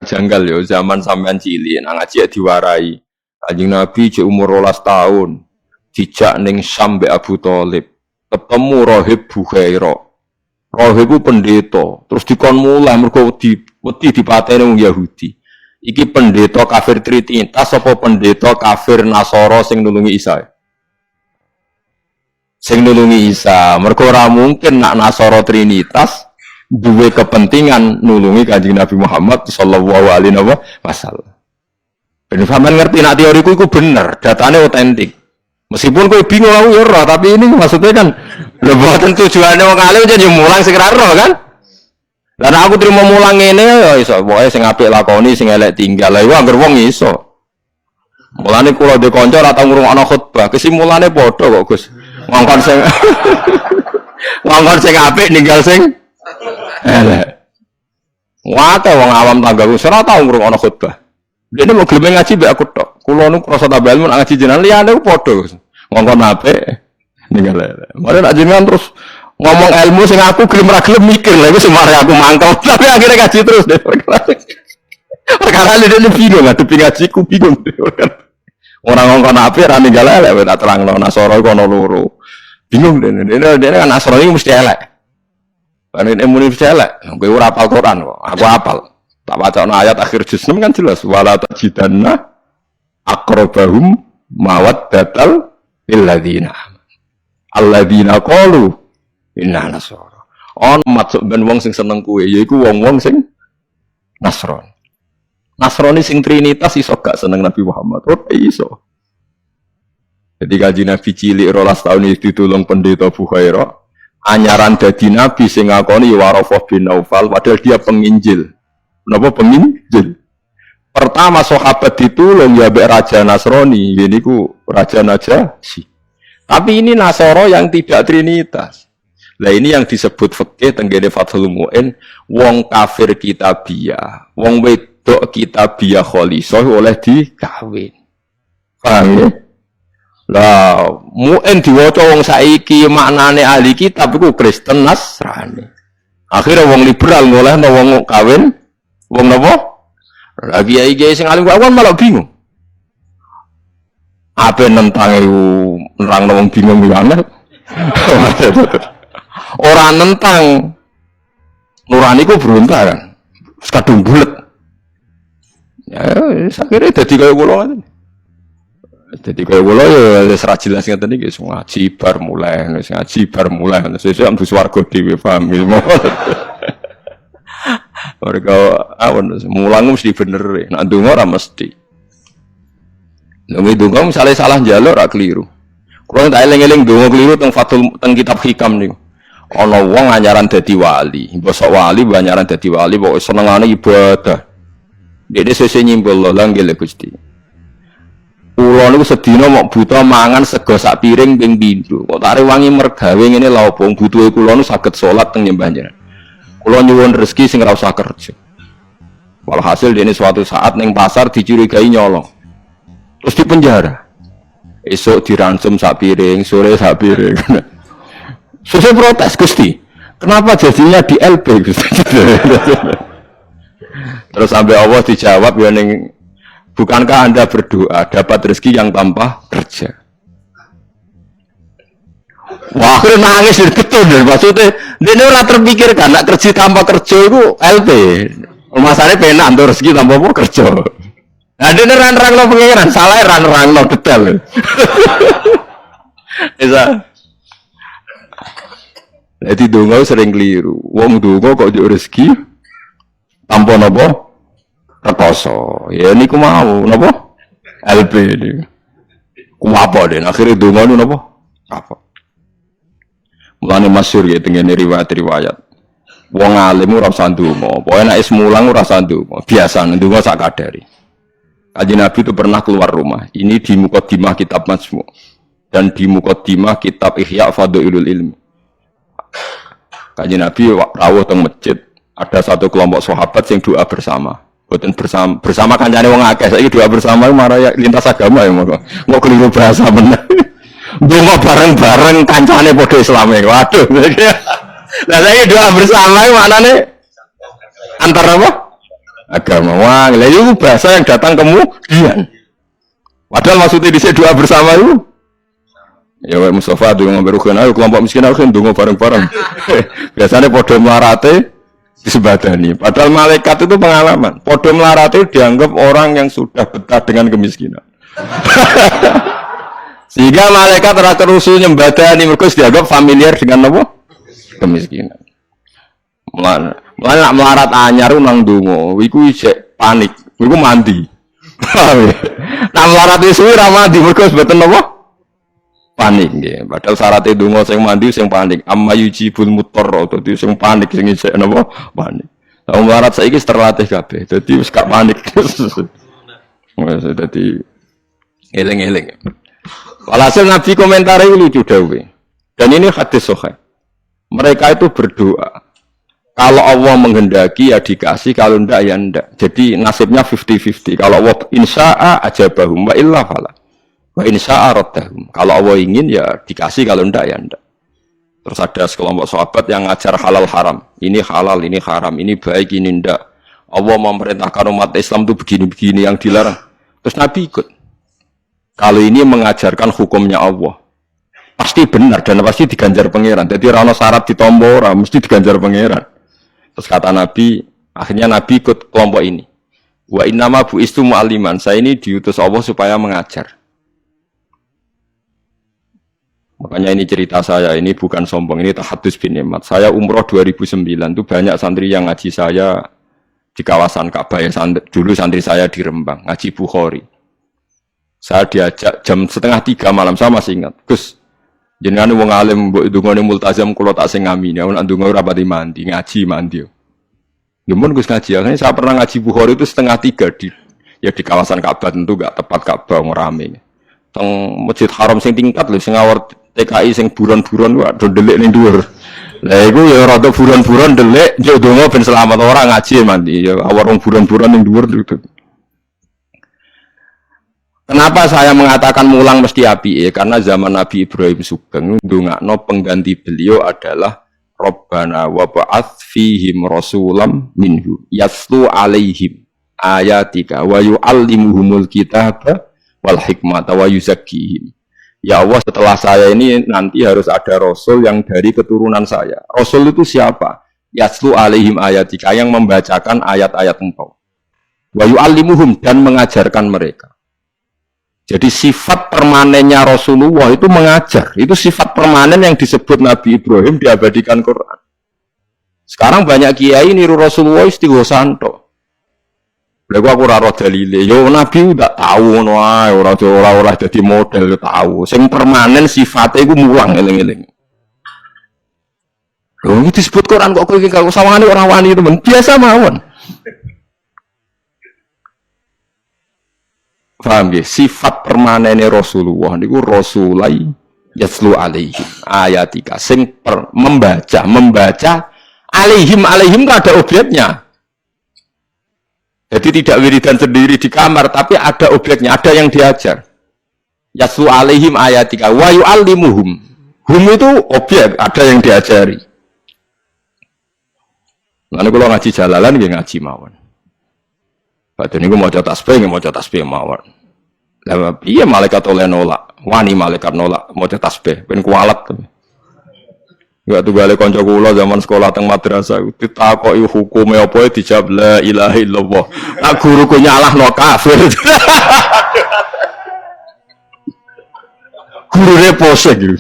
janggal yo zaman sampean cilik nang ngaji ya diwarai. Kanjeng Nabi cek umur 12 tahun. Dijak ning Syam mbek Abu Thalib. Ketemu Rahib Bukhaira. Rahib ku pendeta, terus dikon mulai mergo wedi dipateni wong Yahudi. Iki pendeta kafir Trinitas apa pendeta kafir Nasara sing nulungi Isa? Sing nulungi Isa, mergo ora mungkin nak Nasara Trinitas duwe kepentingan nulungi Kanjeng Nabi Muhammad sallallahu alaihi wasallam. Ben sampean ngerti nak teoriku iku bener, datane otentik. Meskipun kowe bingung aku ya ora, tapi ini maksudnya kan lho boten tujuane wong alim jan mulang sing ra ro kan. Lah aku terima mulang ngene ya iso, pokoke sing apik lakoni, sing elek tinggal. Lah iku anggere wong iso. Mulane kula de kanca ora tau ngrungokno khotbah, kesimulane padha kok Gus. Ngongkon sing ngongkon sing apik ninggal sing elek. Wate wong awam tanggaku ora tau ngrungokno khotbah. Dene mau gelem ngaji mbek aku tok. Kula nu krasa tambah ilmu ngaji jenengan liyane ku padha. Ngongkon apik ninggal elek. Mare nak jenengan terus ngomong ilmu sing aku gelem ra gelem mikir lha iku semare aku mangkel. Tapi akhirnya ngaji terus deh. Perkara ini bingung ngadepi ngaji ku bingung. Orang ngongkon apik ra ninggal elek tak terangno Nasara iku ana loro. Bingung dene kan Nasara iki mesti elek. Kan ilmu mesti elek. Kowe ora hafal Quran kok. Aku hafal. Tak wacana ayat akhir juz 6 kan jelas wala tajidanna aqrabahum mawaddatal lil ladzina alladzina qalu inna nasara. Maksud ben wong sing seneng kowe yaiku wong-wong sing Nasrani. Nasrani sing Trinitas iso gak seneng Nabi Muhammad. Ora iso. Jadi Kanjeng Nabi cilik 12 tahun itu ditulung pendeta Bukhaira, anyaran dadi nabi sing ngakoni Warafah bin Naufal padahal dia penginjil. Napa penginjil? Pertama sahabat ditulung ya mbek raja Nasrani, niku raja Najasyi. Tapi ini Nasara yang tidak Trinitas. Lah ini yang disebut fikih tenggene Fathul Mu'in, wong kafir kitabiah, wong wedok kitabiah khalisah oleh dikawin. Paham ya? Lah Mu'in diwaca wong saiki maknane ahli kitab iku Kristen Nasrani. Akhirnya wong liberal ngolehno wong kawin wong napa? Lagi kiai sing alim kawan malah bingung. Apa nentang iku nerangno wong bingung banget. Orang nentang nurani ku berontak kan kadung bulet ya akhirnya jadi kaya kula kan jadi kaya kula ya serat jelas ngeten iki ngaji bar mulai sesuk ambu swarga dhewe paham gitu mereka awan mulang mesti bener nek ndonga ora mesti nek ndonga misale salah njaluk ora keliru kula tak eling-eling ndonga keliru teng kitab hikam niku. Ana wong anyaran dadi wali, bosok wali anyaran dadi wali pokoke senengane ibadah. Dene sesuk nyimpul lho nggih Gusti. Kula niku sedina mok buta mangan sego sak piring ping pindho. Kok tak rewangi mergawe ngene lha opo butuhe kula nu saged salat teng nyembah jenengan. Kula nyuwun rezeki sing ora usah kerja. Walhasil dene suatu saat ning pasar dicurigai nyolong. Terus dipenjara. Esuk diransum sak piring, sore sak piring. Saya protes Gusti, kenapa jadinya di LP Gusti? Terus sampai Allah dijawab ya ning, bukankah Anda berdoa dapat rezeki yang tanpa kerja? Wah, aku nangis betul deh maksudnya. Dia ora terpikirkan nak kerja tanpa kerja itu LP. Masalahnya penak untuk rezeki tanpa kerja. Nah, dia nerang-nerang lo pengiran, salah nerang-nerang lo detail. Bisa. Jadi donga sering keliru. Wong donga kok njuk rezeki tanpa napa? Rekoso. Ya niku mau napa? LP niku. Ku apa den akhire donga niku napa? Apa? Mulane masyhur ya tengene riwayat-riwayat. Wong alim ora usah ndonga. Pokoke nek is mulang ora usah ndonga. Biasa ndonga sak kadari. Kanjeng Nabi itu pernah keluar rumah. Ini di Muqaddimah kitab Majmu' dan di Muqaddimah kitab Ihya Fadhailul Ilmi. Kanjeng Nabi rawuh teng masjid, ada satu kelompok sahabat yang doa bersama. Boten bersama kancane wong akeh. Saiki doa bersama marah lintas agama ya monggo. Engko keliru bahasa bener. Donga bareng-bareng kancane padha Islame. Waduh. Lah saiki doa bersama maknane antar apa? agama. Wah, itu bahasa yang datang kemudian. Padahal maksudnya di doa bersama itu. Ya Pak Mustafa tuh ngambil rugen ayo kelompok miskin aku ndonga bareng-bareng. Biasanya podo melarate disebadani. Padahal malaikat itu pengalaman. Podo melarate dianggap orang yang sudah betah dengan kemiskinan. Sehingga malaikat ora kerusu nyembadani mergo dianggap familiar dengan apa? Kemiskinan. Mulane melarat anyar nang ndonga, iku isih panik, iku mandi. Nah melarat wis suwi ra mandi mergo mboten apa? Panik nggih. Padahal syarat ndonga sing mandi sing panik. Amma yujibul mutarra dadi sing panik sing isih napa? Panik. Lah melarat saiki wis terlatih kabeh. Dadi wis gak panik. Wis dadi eling-eling. Walhasil Nabi komentari lucu dawe. Dan ini hadis sahih. Mereka itu berdoa. Kalau Allah menghendaki ya dikasih, kalau ndak ya ndak. Jadi nasibnya 50-50. Kalau Allah insya'a ajabahum wa illa fala. Wa insya'a raddahum. Kalau Allah ingin ya dikasih, kalau ndak ya ndak. Terus ada sekelompok sahabat yang ngajar halal haram. Ini halal, ini haram, ini baik, ini ndak. Allah memerintahkan umat Islam itu begini-begini yang dilarang. Terus Nabi ikut. Kalau ini mengajarkan hukumnya Allah. Pasti benar dan pasti diganjar pangeran. Jadi rano syarat ditombo, mesti diganjar pangeran. Terus kata Nabi, akhirnya Nabi ikut kelompok ini. Wa innama bu'istu mu'alliman. Saya ini diutus Allah supaya mengajar. Makanya ini cerita saya, ini bukan sombong, ini tahadus bin nikmat. Saya umroh 2009, itu banyak santri yang ngaji saya di kawasan Ka'bah. Ya, dulu santri saya di Rembang, ngaji Bukhari. Saya diajak jam 2:30 malam, saya masih ingat. Gus, jenengan wong alim mbok ndongane multazam kula tak sing ngamini. Nek ndonga ora pati mandi, ngaji mandi. Nggih Gus ngaji. Akhirnya saya pernah ngaji Bukhari itu 2:30 di kawasan Ka'bah, tentu enggak tepat Ka'bah rame. Teng Masjid Haram sing tingkat lho sing ngawur TKI sing buron-buron wae do delik ning dhuwur. Lah iku ya rada buron-buron delik yo ndonga ben selamat ora ngaji mandi. Ya awar wong buron-buron ning dhuwur. Kenapa saya mengatakan mulang mesti api? Karena zaman Nabi Ibrahim Sugeng ndongakno pengganti beliau adalah Rabbana wa ba'ats fihim rasulam minhu yaslu alaihim ayatika wa yu'allimuhumul kitaba wal hikmata wa yuzakkihim. Ya Allah, setelah saya ini nanti harus ada rasul yang dari keturunan saya. Rasul itu siapa? Yaslu alaihim ayatika, yang membacakan ayat-ayat engkau. Wa yu'allimuhum, dan mengajarkan mereka. Jadi sifat permanennya Rasulullah itu mengajar. Itu sifat permanen yang disebut Nabi Ibrahim diabadikan Quran. Sekarang banyak kiai niru Rasulullah istighosanto. Lalu aku raro dalile. Yo Nabi udah tahu ngono ae, ora dadi model tahu. Sing permanen sifatnya iku mulang eling-eling. Lho iki disebut Quran kok kowe iki karo sawangane ora wani temen. Biasa mawon. Paham ya? Sifat permanennya Rasulullah niku Rasulai yaslu alaihim ayatika sing membaca alaihim kan ada objeknya. Jadi tidak wiridan sendiri di kamar tapi ada objeknya, ada yang diajar. Yaslu alaihim ayatika wa yu'allimuhum. Hum itu objek, ada yang diajari. Lalu kalau ngaji jalalan nggih ngaji mawon. Padahal niku maca tasbih mawon. Lah piye malaikat oleh nolak? Wani malaikat nolak maca tasbih ben kualat. Enggak tunggale kanca kula zaman sekolah teng madrasah ditakoki hukume apa dijawab la ilaha illallah. Nak guruku nyalahno kafir. Gurune pose iki.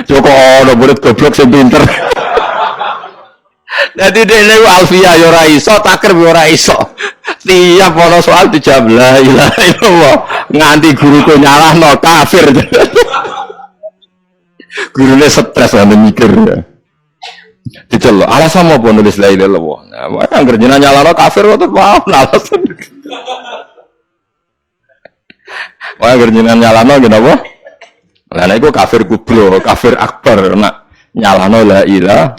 Joko ono murid goblok sing pinter. Dadi dene Alfia yo ora iso, takrib yo ora iso. Tiap ono soal dijawab la ilaha illallah. Nganti guruku nyalahno kafir. Gurune stres sampe mikir ya. Dicelok, alasan apa nulis la ilaha illallah. Nah, wae anggere jenengan nyalahno kafir kok mau alasan. Wae anggere jenengan nyalahno kenapa? Lah nek iku kafir kubro, kafir akbar nak nyalahno la ilaha.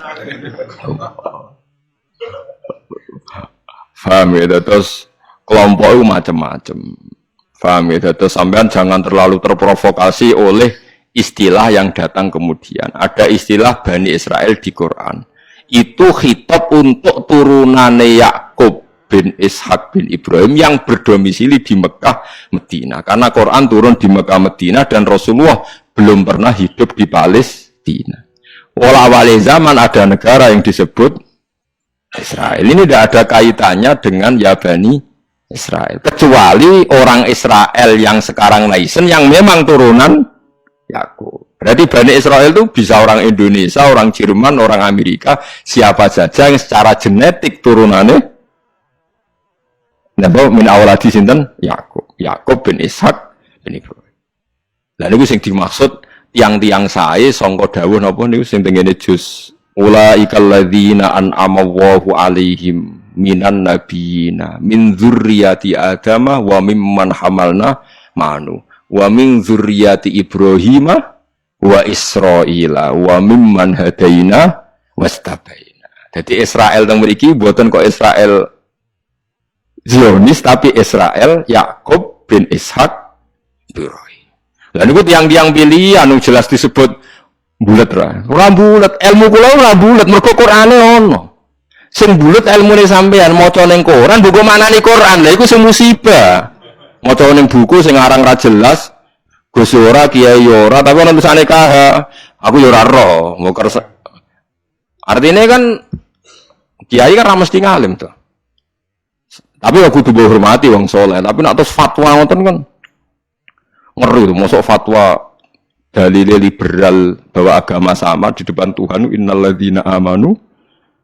Paham ya, terus kelompok itu macam-macam. Paham ya, terus sampean jangan terlalu terprovokasi oleh istilah yang datang kemudian. Ada istilah Bani Israel di Quran. Itu khitab untuk turunane Yakub. bin Ishak bin Ibrahim yang berdomisili di Mekah, Medina. Karena Quran turun di Mekah, Medina dan Rasulullah belum pernah hidup di Palestina. Awal zaman ada negara yang disebut Israel. Ini tidak ada kaitannya dengan Yabani Israel. Kecuali orang Israel yang sekarang naisen yang memang turunan Yakub. Berarti Bani Israel itu bisa orang Indonesia, orang Jerman, orang Amerika, siapa saja yang secara genetik turunannya napa min awladi sinten Yakub. Yakub bin Ishak bin Ibrahim. Lah niku sing dimaksud tiang-tiang sae sangka dawuh napa niku sing tengene juz ulaikal ladzina an'ama Allahu alaihim minan nabiyina min dzurriyyati adama wa mimman hamalna ma'anu wa min dzurriyyati ibrahima wa israila wa mimman hadaina wastabaina. Jadi Israel teng mriki mboten kok Israel Zionis tapi Israel Yakub bin Ishak Ibrahim. Lah niku tiang-tiang pilihan jelas disebut bulet ora bulet, ilmu kula ora bulet mergo Qur'ane ono. Sing bulet ilmune sampean maca ning Quran buku manani Quran. Lah iku sing musibah. Maca ning buku sing aran ra jelas, Gus ora kiai ora tapi ana tulisane KH. Aku yo ora ro, mau kersa. Artinya kan kiai kan ra mesti ngalim tuh. Tapi aku kudu hormati wong soleh, tapi nek terus fatwa ngoten kan ngeri tuh, mosok fatwa dalil liberal bahwa agama sama di depan Tuhan, innalladzina amanu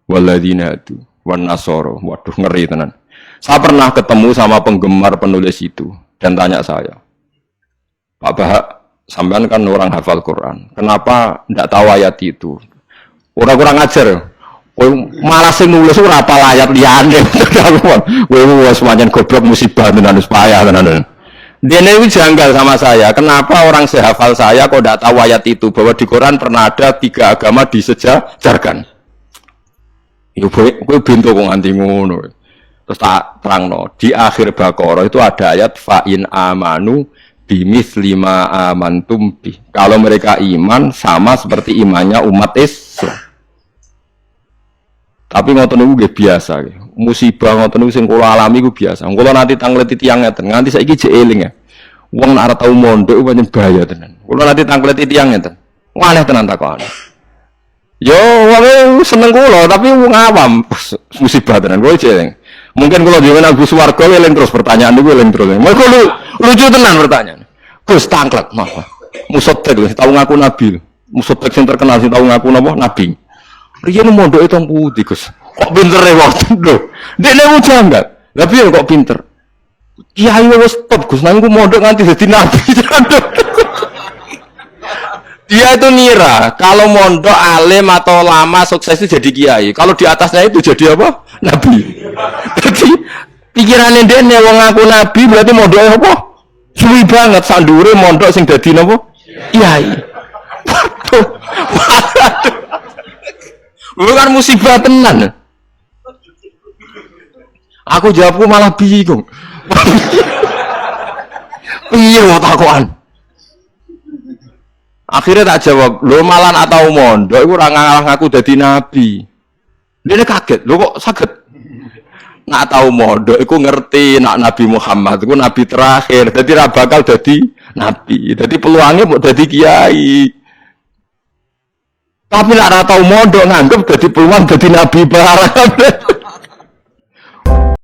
walladzina hadu wan nasara. Waduh ngeri tenan. Saya pernah ketemu sama penggemar penulis itu dan tanya saya, Pak Bahak, sampean kan orang hafal Quran, kenapa ndak tahu ayat itu? Orang kurang ajar. Malah sing nulis ora apal ayat liyane. Kowe wis pancen goblok musibah tenan wis payah tenan. Dene iki janggal sama saya. Kenapa orang sehafal saya kok ndak tahu ayat itu bahwa di Quran pernah ada 3 agama disejajarkan. Yo kowe bento kok nganti ngono. Terus tak terangno, di akhir Baqarah itu ada ayat fa in amanu bimitsli ma amantum bi. Kalau mereka iman sama seperti imannya umat Islam. Tapi ngoten niku nggih biasa. Musibah ngoten niku sing kula alami ku biasa. Kula nanti tangleti tiyang ngeten, nganti saiki jek eling ya. Wong nek ora tau mondok pancen bahaya tenan. Kula nanti tangleti tiyang ngeten. Aneh tenan takone. Yo wae seneng kula, tapi wong awam musibah tenan. Kula jek eling. Mungkin kula dhewe nang Gus Warga eling terus pertanyaan niku eling terus. Mergo lucu tenan pertanyaan. Gus tanglet napa? Musotek lho, tau ngaku nabi. Musotek sing terkenal sing tau ngaku napa? Nabi. Riyen mondoke teng pundi, Gus? Kok pintere waktu lho. Dekne ujang enggak? Lah piye kok pinter? Kiai wis top, Gus. Nang ku mondok nganti dadi nabi. Dia itu ngira kalau mondok alim atau lama sukses itu jadi kiai. Kalau di atasnya itu jadi apa? Nabi. Jadi pikirannya dia nih wong ngaku nabi berarti mondok apa? Suwi banget sandure mondok sing dadi napa? Kiai. Waduh. Bukan musibah tenan. Aku jawabku malah bingung. Piye wae takokan. Akhirnya tak jawab, lo malan atau mondok iku ora ngaku dadi nabi. Dia kaget, lo kok saged? Nak tahu mondok iku ngerti nak Nabi Muhammad iku nabi terakhir, dadi ra bakal dadi nabi. Dadi peluangnya mau dadi kiai. Tapi nak ora tau mondok nganggep dadi peluang dadi nabi barang.